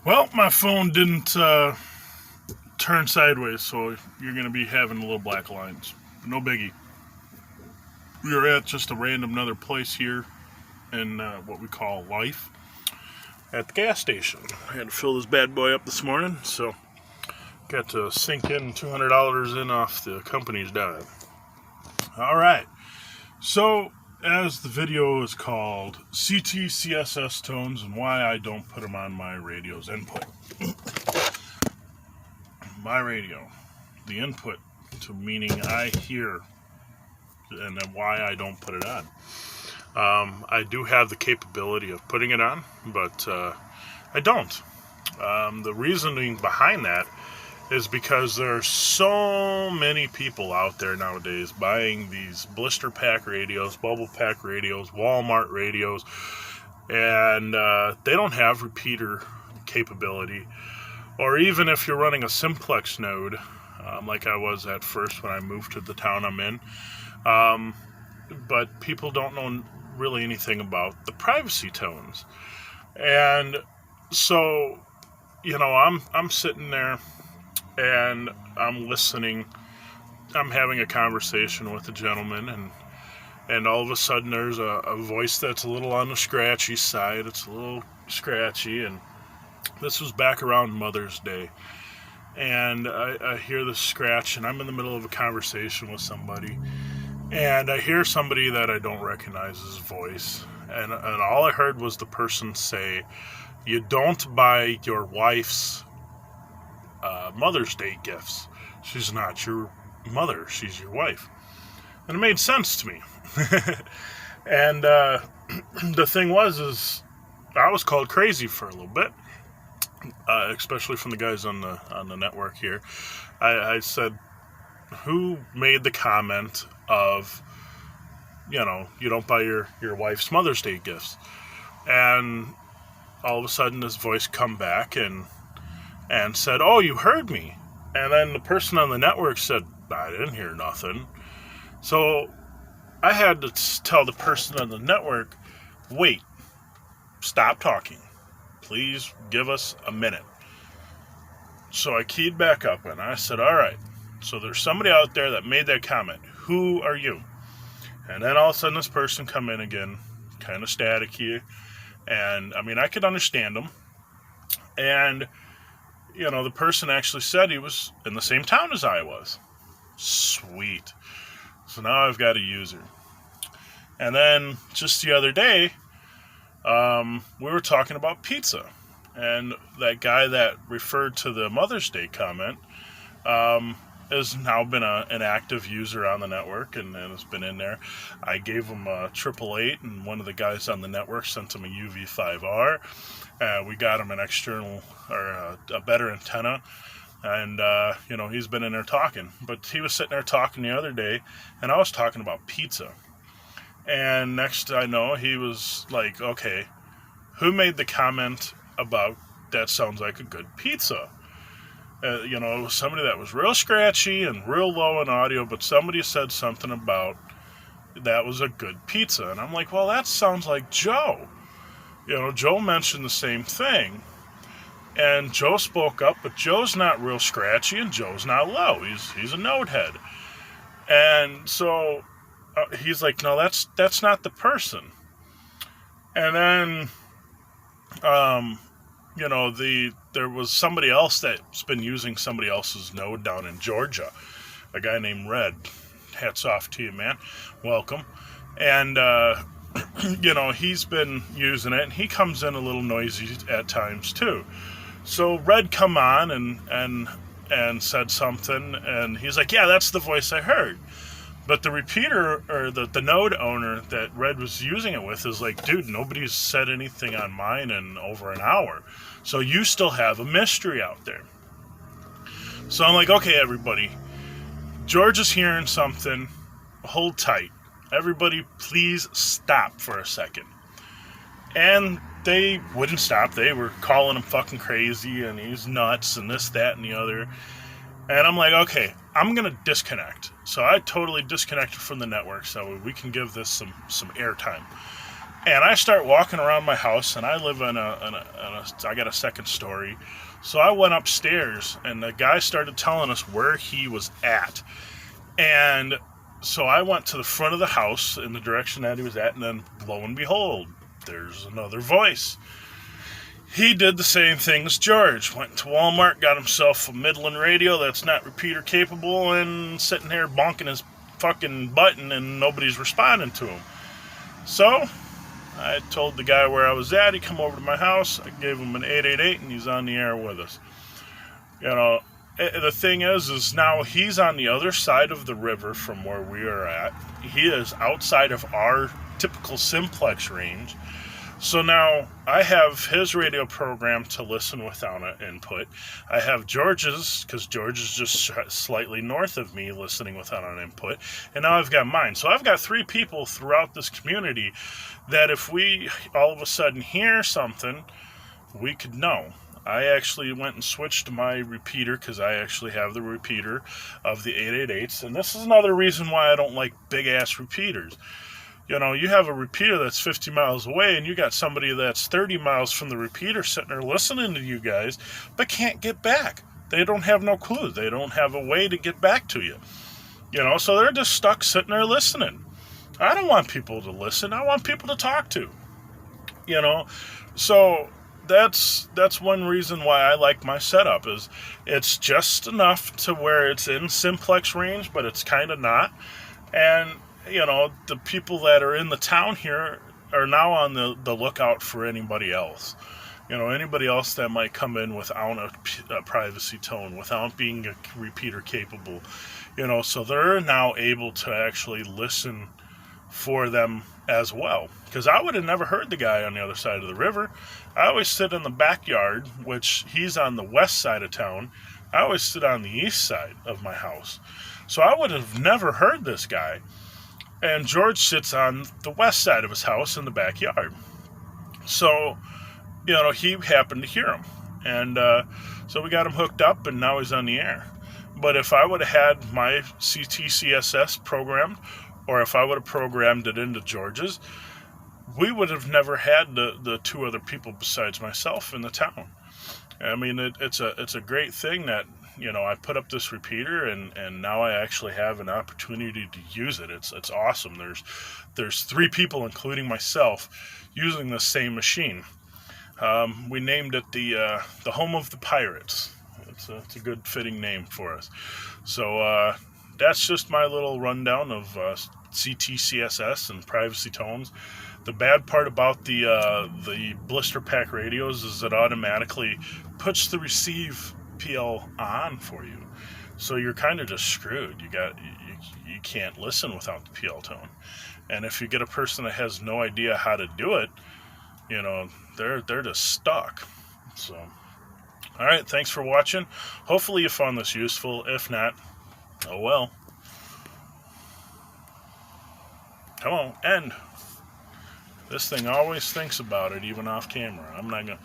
Well, my phone didn't turn sideways, so you're going to be having little black lines. No biggie. We are at just a random another place here in what we call life at the gas station. I had to fill this bad boy up this morning, so got to sink in $200 in off the company's dime. All right. So, as the video is called, ctcss tones and why I don't put them on my radio's input. My radio, the input to meaning I hear, and then why I don't put it on. I do have the capability of putting it on, but I don't. The reasoning behind that is because there are so many people out there nowadays buying these blister pack radios, bubble pack radios, Walmart radios, and they don't have repeater capability. Or even if you're running a simplex node, like I was at first when I moved to the town I'm in, but people don't know really anything about the privacy tones. And so, I'm sitting there and I'm listening. I'm having a conversation with a gentleman, and all of a sudden there's a voice that's a little on the scratchy side. It's a little scratchy, and this was back around Mother's Day. And I hear the scratch, and I'm in the middle of a conversation with somebody, and I hear somebody that I don't recognize his voice, and all I heard was the person say, "You don't buy your wife's Mother's Day gifts. She's not your mother, she's your wife." And it made sense to me. And the thing is I was called crazy for a little bit, especially from the guys on the network here. I said, who made the comment of, you don't buy your wife's Mother's Day gifts? And all of a sudden this voice come back and said, "Oh, you heard me." And then the person on the network said, "I didn't hear nothing." So I had to tell the person on the network, "Wait, stop talking. Please give us a minute." So I keyed back up and I said, "All right, so there's somebody out there that made that comment. Who are you?" And then all of a sudden this person come in again, kind of staticky. And I could understand him. And, the person actually said he was in the same town as I was. Sweet. So now I've got a user. And then just the other day, we were talking about pizza. And that guy that referred to the Mother's Day comment has now been an active user on the network and has been in there. I gave him a 888, and one of the guys on the network sent him a UV5R. We got him an external, or a better antenna. And, he's been in there talking. But he was sitting there talking the other day, and I was talking about pizza. And next I know, he was like, "Okay, who made the comment about that sounds like a good pizza?" It was somebody that was real scratchy and real low in audio, but somebody said something about that was a good pizza. And I'm like, well, that sounds like Joe. Joe mentioned the same thing. And Joe spoke up, but Joe's not real scratchy and Joe's not low. He's a node head. And so he's like, "No, that's not the person." And then, there was somebody else that's been using somebody else's node down in Georgia, a guy named Red. Hats off to you, man. Welcome. And, he's been using it, and he comes in a little noisy at times too. So Red come on and said something, and he's like, "Yeah, that's the voice I heard." But the repeater, or the node owner that Red was using it with, is like, "Dude, nobody's said anything on mine in over an hour. So you still have a mystery out there." So I'm like, "Okay, everybody. George is hearing something. Hold tight. Everybody, please stop for a second." And they wouldn't stop. They were calling him fucking crazy, and he's nuts, and this, that, and the other. And I'm like, okay, I'm going to disconnect. So I totally disconnected from the network so we can give this some airtime. And I start walking around my house, and I live I got a second story. So I went upstairs, and the guy started telling us where he was at. And so I went to the front of the house in the direction that he was at, and then lo and behold, there's another voice. He did the same thing as George. Went to Walmart, got himself a Midland radio that's not repeater capable, and sitting here bonking his fucking button, and nobody's responding to him. So I told the guy where I was at. He come over to my house. I gave him an 888, and he's on the air with us. You know, the thing is now he's on the other side of the river from where we are at. He is outside of our typical simplex range. So now I have his radio program to listen without an input. I have George's, because George is just slightly north of me, listening without an input. And now I've got mine. So I've got 3 people throughout this community that if we all of a sudden hear something, we could know. I actually went and switched my repeater, because I actually have the repeater of the 888s. And this is another reason why I don't like big-ass repeaters. You know, you have a repeater that's 50 miles away, and you got somebody that's 30 miles from the repeater sitting there listening to you guys, but can't get back. They don't have no clue. They don't have a way to get back to you. You know, so they're just stuck sitting there listening. I don't want people to listen. I want people to talk to. You know, so that's one reason why I like my setup, is it's just enough to where it's in simplex range, but it's kind of not. And you know, the people that are in the town here are now on the lookout for anybody else. You know, anybody else that might come in without a privacy tone, without being a repeater capable. You know, so they're now able to actually listen for them as well. Because I would have never heard the guy on the other side of the river. I always sit in the backyard, which he's on the west side of town. I always sit on the east side of my house. So I would have never heard this guy. And George sits on the west side of his house in the backyard. So, you know, he happened to hear him. And so we got him hooked up, and now he's on the air. But if I would have had my ctcss programmed, or if I would have programmed it into George's, we would have never had the 2 other people besides myself in the town. I mean, it's a great thing that, you know, I put up this repeater, and now I actually have an opportunity to use it. It's awesome. There's 3 people, including myself, using the same machine. We named it the home of the pirates. It's a good fitting name for us. So that's just my little rundown of ctcss and privacy tones. The bad part about the blister pack radios is it automatically puts the receive PL on for you, so you're kind of just screwed. You can't listen without the PL tone, and if you get a person that has no idea how to do it, you know, they're just stuck. So, all right, thanks for watching. Hopefully you found this useful. If not, oh well. Come on, end. This thing always thinks about it, even off camera. I'm not gonna